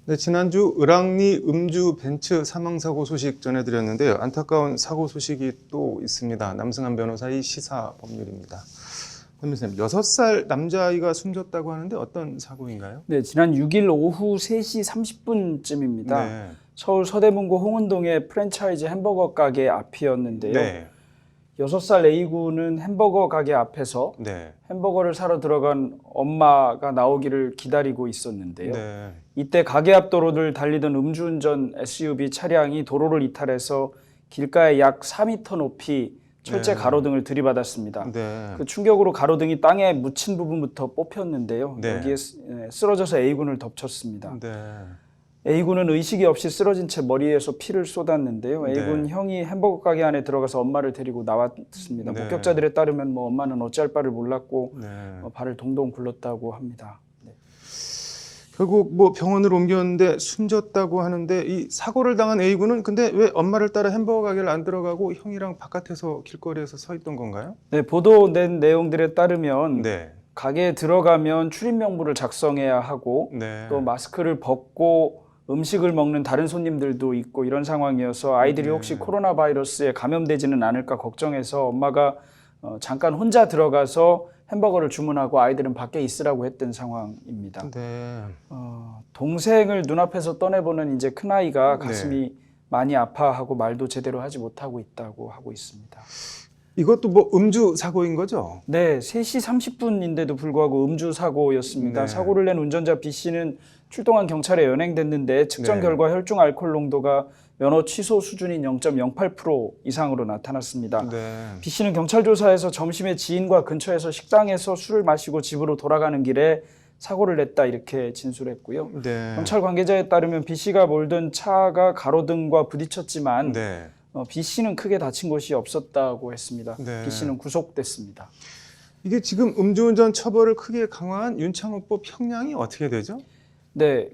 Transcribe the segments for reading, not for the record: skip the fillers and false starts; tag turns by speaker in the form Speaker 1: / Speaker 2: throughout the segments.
Speaker 1: 네, 지난주 을왕리 음주 벤츠 사망 사고 소식 전해드렸는데요. 안타까운 사고 소식이 또 있습니다. 남승환 변호사의 시사 법률입니다. 변호사님, 6살 남자아이가 숨졌다고 하는데 어떤 사고인가요?
Speaker 2: 네, 지난 6일 오후 3시 30분쯤입니다.
Speaker 1: 네.
Speaker 2: 서울 서대문구 홍은동의 프랜차이즈 햄버거 가게 앞이었는데요.
Speaker 1: 네.
Speaker 2: 6살 A군은 햄버거 가게 앞에서
Speaker 1: 네.
Speaker 2: 햄버거를 사러 들어간 엄마가 나오기를 기다리고 있었는데요.
Speaker 1: 네.
Speaker 2: 이때 가게 앞 도로를 달리던 음주운전 SUV 차량이 도로를 이탈해서 길가에 약 4m 높이 철제
Speaker 1: 네.
Speaker 2: 가로등을 들이받았습니다.
Speaker 1: 네.
Speaker 2: 그 충격으로 가로등이 땅에 묻힌 부분부터 뽑혔는데요.
Speaker 1: 네.
Speaker 2: 여기에 쓰러져서 A군을 덮쳤습니다.
Speaker 1: 네.
Speaker 2: A군은 의식이 없이 쓰러진 채 머리에서 피를 쏟았는데요. A군
Speaker 1: 네.
Speaker 2: 형이 햄버거 가게 안에 들어가서 엄마를 데리고 나왔습니다.
Speaker 1: 네.
Speaker 2: 목격자들에 따르면 엄마는 어찌할 바를 몰랐고
Speaker 1: 네.
Speaker 2: 발을 동동 굴렀다고 합니다. 네.
Speaker 1: 결국 병원으로 옮겼는데 숨졌다고 하는데 이 사고를 당한 A군은 근데 왜 엄마를 따라 햄버거 가게를 안 들어가고 형이랑 바깥에서 길거리에서 서 있던 건가요?
Speaker 2: 네, 보도된 내용들에 따르면
Speaker 1: 네.
Speaker 2: 가게에 들어가면 출입 명부를 작성해야 하고
Speaker 1: 네.
Speaker 2: 또 마스크를 벗고 음식을 먹는 다른 손님들도 있고 이런 상황이어서 아이들이 혹시 코로나 바이러스에 감염되지는 않을까 걱정해서 엄마가 잠깐 혼자 들어가서 햄버거를 주문하고 아이들은 밖에 있으라고 했던 상황입니다.
Speaker 1: 네.
Speaker 2: 동생을 눈앞에서 떠내보는 이제 큰아이가
Speaker 1: 네.
Speaker 2: 가슴이 많이 아파하고 말도 제대로 하지 못하고 있다고 하고 있습니다.
Speaker 1: 이것도 음주 사고인 거죠?
Speaker 2: 네, 3시 30분인데도 불구하고 음주 사고였습니다.
Speaker 1: 네.
Speaker 2: 사고를 낸 운전자 B 씨는 출동한 경찰에 연행됐는데 측정
Speaker 1: 네.
Speaker 2: 결과 혈중 알코올 농도가 면허 취소 수준인 0.08% 이상으로 나타났습니다.
Speaker 1: 네.
Speaker 2: B 씨는 경찰 조사에서 점심에 지인과 근처에서 식당에서 술을 마시고 집으로 돌아가는 길에 사고를 냈다 이렇게 진술했고요.
Speaker 1: 네.
Speaker 2: 경찰 관계자에 따르면 B 씨가 몰던 차가 가로등과 부딪혔지만
Speaker 1: 네.
Speaker 2: B 씨는 크게 다친 것이 없었다고 했습니다.
Speaker 1: 네.
Speaker 2: B 씨는 구속됐습니다.
Speaker 1: 이게 지금 음주운전 처벌을 크게 강화한 윤창호법 형량이 어떻게 되죠?
Speaker 2: 네,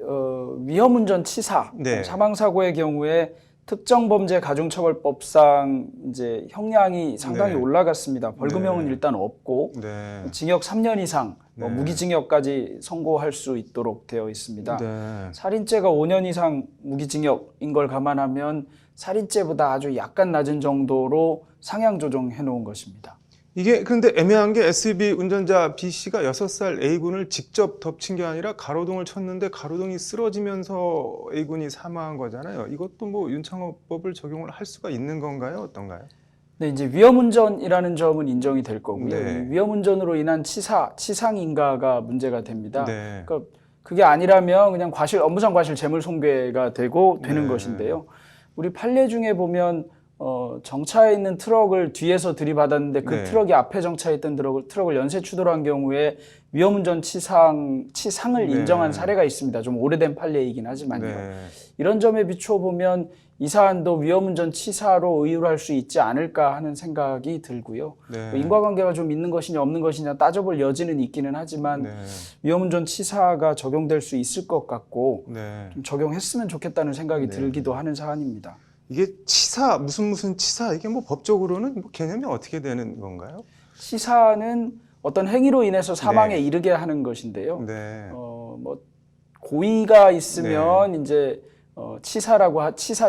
Speaker 2: 위험운전 치사,
Speaker 1: 네.
Speaker 2: 사망사고의 경우에 특정범죄가중처벌법상 이제 형량이 상당히
Speaker 1: 네.
Speaker 2: 올라갔습니다. 벌금형은
Speaker 1: 네.
Speaker 2: 일단 없고
Speaker 1: 네.
Speaker 2: 징역 3년 이상,
Speaker 1: 네.
Speaker 2: 무기징역까지 선고할 수 있도록 되어 있습니다.
Speaker 1: 네.
Speaker 2: 살인죄가 5년 이상 무기징역인 걸 감안하면 살인죄보다 아주 약간 낮은 정도로 상향 조정해 놓은 것입니다.
Speaker 1: 이게 그런데 애매한 게 SUV 운전자 B 씨가 6살 A군을 직접 덮친 게 아니라 가로등을 쳤는데 가로등이 쓰러지면서 A군이 사망한 거잖아요. 이것도 윤창호법을 적용을 할 수가 있는 건가요? 어떤가요?
Speaker 2: 네, 이제 위험운전이라는 점은 인정이 될 거고요.
Speaker 1: 네.
Speaker 2: 위험운전으로 인한 치상인가가 문제가 됩니다.
Speaker 1: 네.
Speaker 2: 그러니까 그게 아니라면 그냥 업무상 과실 재물손괴가 되는
Speaker 1: 네.
Speaker 2: 것인데요. 우리 판례 중에 보면 정차해 있는 트럭을 뒤에서 들이받았는데 그
Speaker 1: 네.
Speaker 2: 트럭이 앞에 정차해 있던 트럭을 연쇄 추돌한 경우에 위험운전 치상을
Speaker 1: 네.
Speaker 2: 인정한 사례가 있습니다. 좀 오래된 판례이긴 하지만요.
Speaker 1: 네.
Speaker 2: 이런 점에 비추어 보면 이 사안도 위험운전 치사로 의율할 수 있지 않을까 하는 생각이 들고요.
Speaker 1: 네.
Speaker 2: 인과관계가 좀 있는 것이냐 없는 것이냐 따져볼 여지는 있기는 하지만
Speaker 1: 네.
Speaker 2: 위험운전 치사가 적용될 수 있을 것 같고
Speaker 1: 네.
Speaker 2: 좀 적용했으면 좋겠다는 생각이
Speaker 1: 네.
Speaker 2: 들기도 하는 사안입니다.
Speaker 1: 이게 치사 무슨 치사 이게 법적으로는 개념이 어떻게 되는 건가요?
Speaker 2: 치사는 어떤 행위로 인해서 사망에
Speaker 1: 네.
Speaker 2: 이르게 하는 것인데요.
Speaker 1: 네.
Speaker 2: 고의가 있으면 이제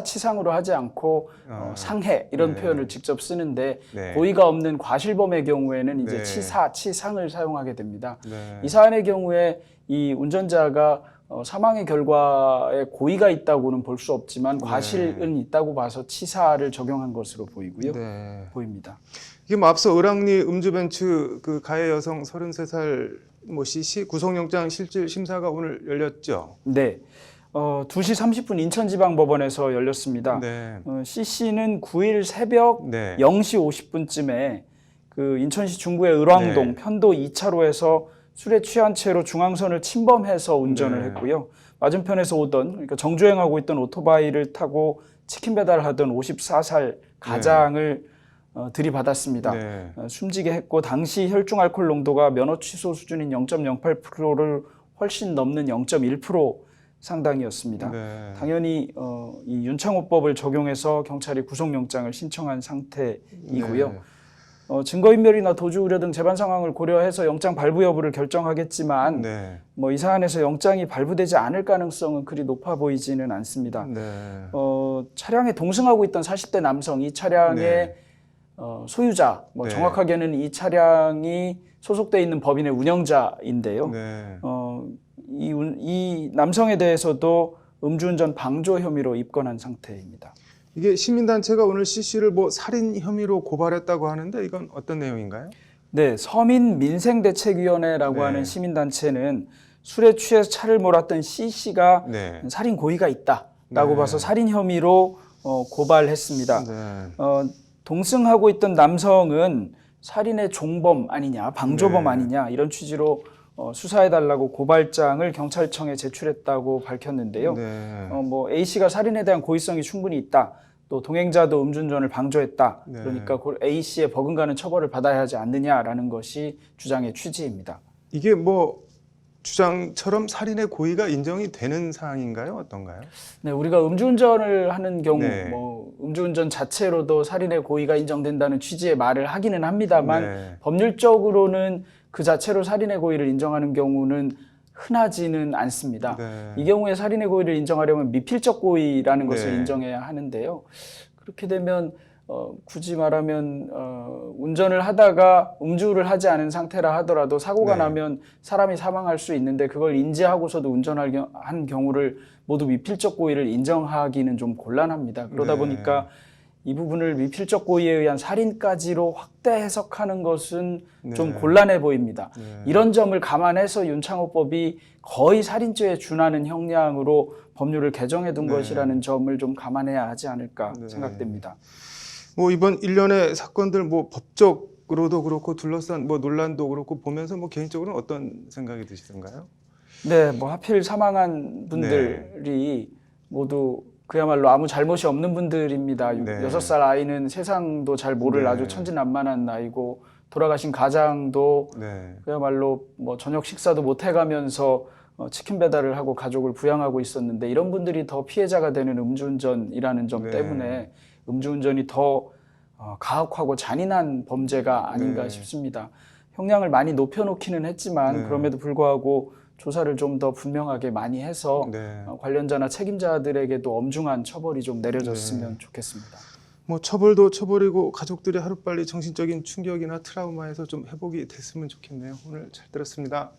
Speaker 2: 치상으로 하지 않고 상해 이런
Speaker 1: 네.
Speaker 2: 표현을 직접 쓰는데
Speaker 1: 네.
Speaker 2: 고의가 없는 과실범의 경우에는 이제
Speaker 1: 네.
Speaker 2: 치상을 사용하게 됩니다.
Speaker 1: 네.
Speaker 2: 이 사안의 경우에 이 운전자가 사망의 결과에 고의가 있다고는 볼 수 없지만 과실은 있다고 봐서 치사를 적용한 것으로 보입니다.
Speaker 1: 이게 앞서 을왕리 음주벤츠 그 가해 여성 33살 C 구속영장 실질 심사가 오늘 열렸죠?
Speaker 2: 네. 2시 30분 인천지방법원에서 열렸습니다.
Speaker 1: 네.
Speaker 2: C 씨는 9일 새벽
Speaker 1: 네.
Speaker 2: 0시 50분쯤에 그 인천시 중구의 을왕동 편도 2차로에서 술에 취한 채로 중앙선을 침범해서 운전을 했고요. 맞은편에서 그러니까 정주행하고 있던 오토바이를 타고 치킨 배달하던 54살 가장을 들이받았습니다.
Speaker 1: 네.
Speaker 2: 숨지게 했고 당시 혈중 알코올 농도가 면허 취소 수준인 0.08%를 훨씬 넘는 0.1% 상당이었습니다.
Speaker 1: 네.
Speaker 2: 당연히 이 윤창호법을 적용해서 경찰이 구속영장을 신청한 상태이고요.
Speaker 1: 네.
Speaker 2: 증거인멸이나 도주 우려 등 재반 상황을 고려해서 영장 발부 여부를 결정하겠지만
Speaker 1: 네.
Speaker 2: 뭐 이 사안에서 영장이 발부되지 않을 가능성은 그리 높아 보이지는 않습니다.
Speaker 1: 네.
Speaker 2: 차량에 동승하고 있던 40대 남성, 이 차량의
Speaker 1: 네.
Speaker 2: 소유자, 뭐
Speaker 1: 네.
Speaker 2: 정확하게는 이 차량이 소속돼 있는 법인의 운영자인데요.
Speaker 1: 네.
Speaker 2: 이 남성에 대해서도 음주운전 방조 혐의로 입건한 상태입니다.
Speaker 1: 이게 시민단체가 오늘 CC를 뭐 살인 혐의로 고발했다고 하는데 이건 어떤 내용인가요?
Speaker 2: 네, 서민민생대책위원회라고
Speaker 1: 네.
Speaker 2: 하는 시민단체는 술에 취해서 차를 몰았던 C씨가
Speaker 1: 네.
Speaker 2: 살인 고의가 있다라고
Speaker 1: 네.
Speaker 2: 봐서 살인 혐의로 고발했습니다.
Speaker 1: 네.
Speaker 2: 동승하고 있던 남성은 살인의 종범 아니냐, 방조범
Speaker 1: 네.
Speaker 2: 아니냐 이런 취지로 수사해달라고 고발장을 경찰청에 제출했다고 밝혔는데요.
Speaker 1: 네.
Speaker 2: 뭐 A씨가 살인에 대한 고의성이 충분히 있다. 또 동행자도 음주운전을 방조했다.
Speaker 1: 네.
Speaker 2: 그러니까 A씨의 버금가는 처벌을 받아야 하지 않느냐라는 것이 주장의 취지입니다.
Speaker 1: 이게 뭐 주장처럼 살인의 고의가 인정이 되는 사항인가요? 어떤가요?
Speaker 2: 네, 우리가 음주운전을 하는 경우,
Speaker 1: 네.
Speaker 2: 뭐 음주운전 자체로도 살인의 고의가 인정된다는 취지의 말을 하기는 합니다만
Speaker 1: 네.
Speaker 2: 법률적으로는 그 자체로 살인의 고의를 인정하는 경우는 흔하지는 않습니다.
Speaker 1: 네.
Speaker 2: 이 경우에 살인의 고의를 인정하려면 미필적 고의라는 것을
Speaker 1: 네.
Speaker 2: 인정해야 하는데요. 그렇게 되면 굳이 말하면 운전을 하다가 음주를 하지 않은 상태라 하더라도 사고가
Speaker 1: 네.
Speaker 2: 나면 사람이 사망할 수 있는데 그걸 인지하고서도 한 경우를 모두 미필적 고의를 인정하기는 좀 곤란합니다. 그러다
Speaker 1: 네.
Speaker 2: 보니까 이 부분을 미필적 고의에 의한 살인까지로 확대 해석하는 것은 좀
Speaker 1: 네.
Speaker 2: 곤란해 보입니다.
Speaker 1: 네.
Speaker 2: 이런 점을 감안해서 윤창호법이 거의 살인죄에 준하는 형량으로 법률을 개정해 둔
Speaker 1: 네.
Speaker 2: 것이라는 점을 좀 감안해야 하지 않을까
Speaker 1: 네.
Speaker 2: 생각됩니다.
Speaker 1: 뭐 이번 일련의 사건들 뭐 법적으로도 그렇고 둘러싼 뭐 논란도 그렇고 보면서 뭐 개인적으로는 어떤 생각이 드시던가요?
Speaker 2: 네, 뭐 하필 사망한 분들이 모두 그야말로 아무 잘못이 없는 분들입니다.
Speaker 1: 네.
Speaker 2: 6살 아이는 세상도 잘 모를
Speaker 1: 네.
Speaker 2: 아주 천진난만한 나이고 돌아가신 가장도
Speaker 1: 네.
Speaker 2: 그야말로 뭐 저녁 식사도 못 해가면서 치킨 배달을 하고 가족을 부양하고 있었는데 이런 분들이 더 피해자가 되는 음주운전이라는 점
Speaker 1: 네.
Speaker 2: 때문에 음주운전이 더 가혹하고 잔인한 범죄가 아닌가
Speaker 1: 네.
Speaker 2: 싶습니다. 형량을 많이 높여놓기는 했지만
Speaker 1: 네.
Speaker 2: 그럼에도 불구하고 조사를 좀 더 분명하게 많이 해서
Speaker 1: 네.
Speaker 2: 관련자나 책임자들에게도 엄중한 처벌이 좀 내려졌으면 좋겠습니다.
Speaker 1: 뭐 처벌도 처벌이고 가족들이 하루빨리 정신적인 충격이나 트라우마에서 좀 회복이 됐으면 좋겠네요. 오늘 잘 들었습니다.